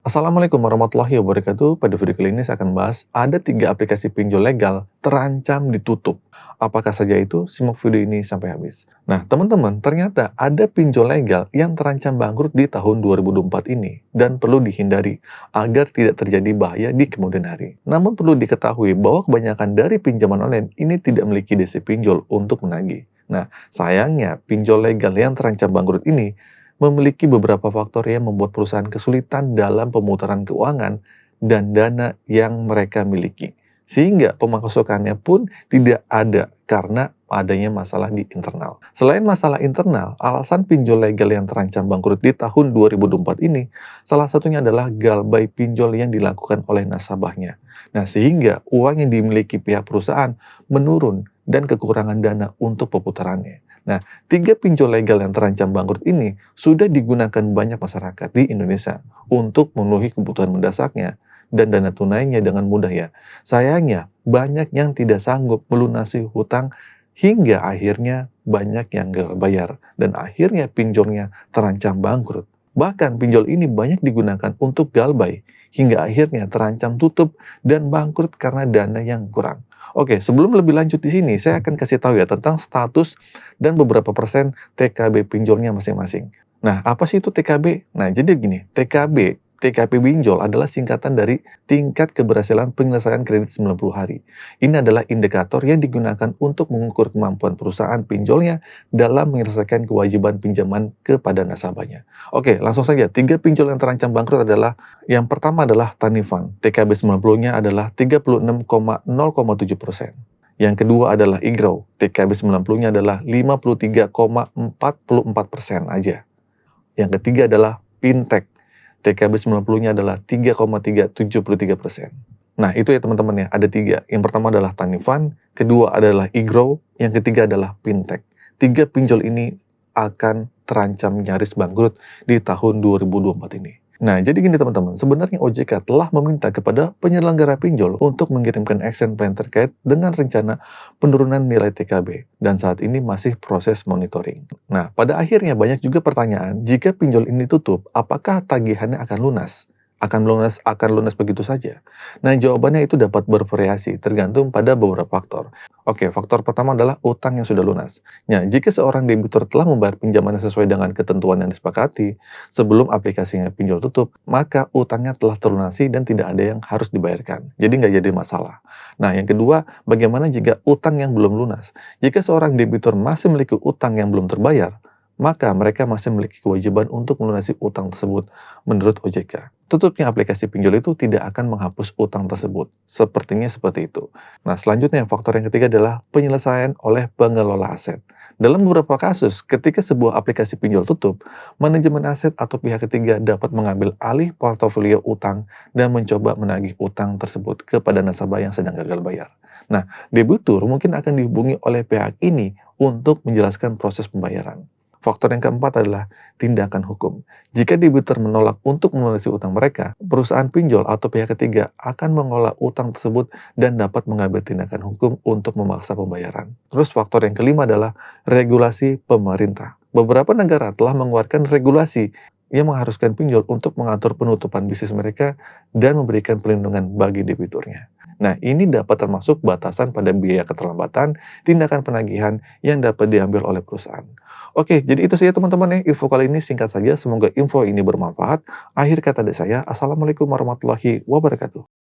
Assalamualaikum warahmatullahi wabarakatuh. Pada video kali ini saya akan bahas ada 3 aplikasi pinjol legal terancam ditutup. Apakah saja itu? Simak video ini sampai habis. Nah, teman-teman, ternyata ada pinjol legal yang terancam bangkrut di tahun 2024 ini dan perlu dihindari agar tidak terjadi bahaya di kemudian hari. Namun perlu diketahui bahwa kebanyakan dari pinjaman online ini tidak memiliki DC pinjol untuk menagih. Nah, sayangnya pinjol legal yang terancam bangkrut ini memiliki beberapa faktor yang membuat perusahaan kesulitan dalam pemutaran keuangan dan dana yang mereka miliki. Sehingga pemasukannya pun tidak ada karena adanya masalah di internal. Selain masalah internal, alasan pinjol legal yang terancam bangkrut di tahun 2024 ini, salah satunya adalah galbay pinjol yang dilakukan oleh nasabahnya. Nah, sehingga uang yang dimiliki pihak perusahaan menurun dan kekurangan dana untuk pemutarannya. Nah, 3 pinjol legal yang terancam bangkrut ini sudah digunakan banyak masyarakat di Indonesia untuk memenuhi kebutuhan mendasarnya dan dana tunainya dengan mudah ya. Sayangnya, banyak yang tidak sanggup melunasi hutang hingga akhirnya banyak yang gagal bayar dan akhirnya pinjolnya terancam bangkrut. Bahkan pinjol ini banyak digunakan untuk galbay hingga akhirnya terancam tutup dan bangkrut karena dana yang kurang. Oke, sebelum lebih lanjut di sini, saya akan kasih tahu ya tentang status dan beberapa persen TKB pinjolnya masing-masing. Nah, apa sih itu TKB? Nah, jadi gini, TKB pinjol adalah singkatan dari tingkat keberhasilan penyelesaian kredit 90 hari. Ini adalah indikator yang digunakan untuk mengukur kemampuan perusahaan pinjolnya dalam menyelesaikan kewajiban pinjaman kepada nasabahnya. Oke, langsung saja. 3 pinjol yang terancam bangkrut adalah yang pertama adalah Tanifan. TKB 90-nya adalah 36,0,7%. Yang kedua adalah Igrow. TKB 90-nya adalah 53,44% aja. Yang ketiga adalah Fintech. TKB 90-nya adalah 3,373%. Nah, itu ya teman-teman ya, ada 3. Yang pertama adalah Tanifan, kedua adalah Igrow, yang ketiga adalah Fintech. 3 pinjol ini akan terancam nyaris bangkrut di tahun 2024 ini. Nah, jadi gini teman-teman, sebenarnya OJK telah meminta kepada penyelenggara pinjol untuk mengirimkan action plan terkait dengan rencana penurunan nilai TKB, dan saat ini masih proses monitoring. Nah, pada akhirnya banyak juga pertanyaan, jika pinjol ini tutup, apakah tagihannya akan lunas? Akan lunas begitu saja? Nah, jawabannya itu dapat bervariasi, tergantung pada beberapa faktor. Oke, faktor pertama adalah utang yang sudah lunas. Nah, jika seorang debitur telah membayar pinjaman sesuai dengan ketentuan yang disepakati, sebelum aplikasinya pinjol tutup, maka utangnya telah terlunasi dan tidak ada yang harus dibayarkan. Jadi nggak jadi masalah. Nah, yang kedua, bagaimana jika utang yang belum lunas? Jika seorang debitur masih memiliki utang yang belum terbayar, maka mereka masih memiliki kewajiban untuk melunasi utang tersebut menurut OJK. Tutupnya aplikasi pinjol itu tidak akan menghapus utang tersebut. Sepertinya seperti itu. Nah, selanjutnya faktor yang ketiga adalah penyelesaian oleh pengelola aset. Dalam beberapa kasus, ketika sebuah aplikasi pinjol tutup, manajemen aset atau pihak ketiga dapat mengambil alih portofolio utang dan mencoba menagih utang tersebut kepada nasabah yang sedang gagal bayar. Nah, debitur mungkin akan dihubungi oleh pihak ini untuk menjelaskan proses pembayaran. Faktor yang keempat adalah tindakan hukum. Jika debitur menolak untuk melunasi utang mereka, perusahaan pinjol atau pihak ketiga akan mengolah utang tersebut dan dapat mengambil tindakan hukum untuk memaksa pembayaran. Terus faktor yang kelima adalah regulasi pemerintah. Beberapa negara telah mengeluarkan regulasi yang mengharuskan pinjol untuk mengatur penutupan bisnis mereka dan memberikan perlindungan bagi debiturnya. Nah, ini dapat termasuk batasan pada biaya keterlambatan, tindakan penagihan yang dapat diambil oleh perusahaan. Oke, jadi itu saja teman-teman ya, info kali ini singkat saja, semoga info ini bermanfaat. Akhir kata dari saya, Assalamualaikum warahmatullahi wabarakatuh.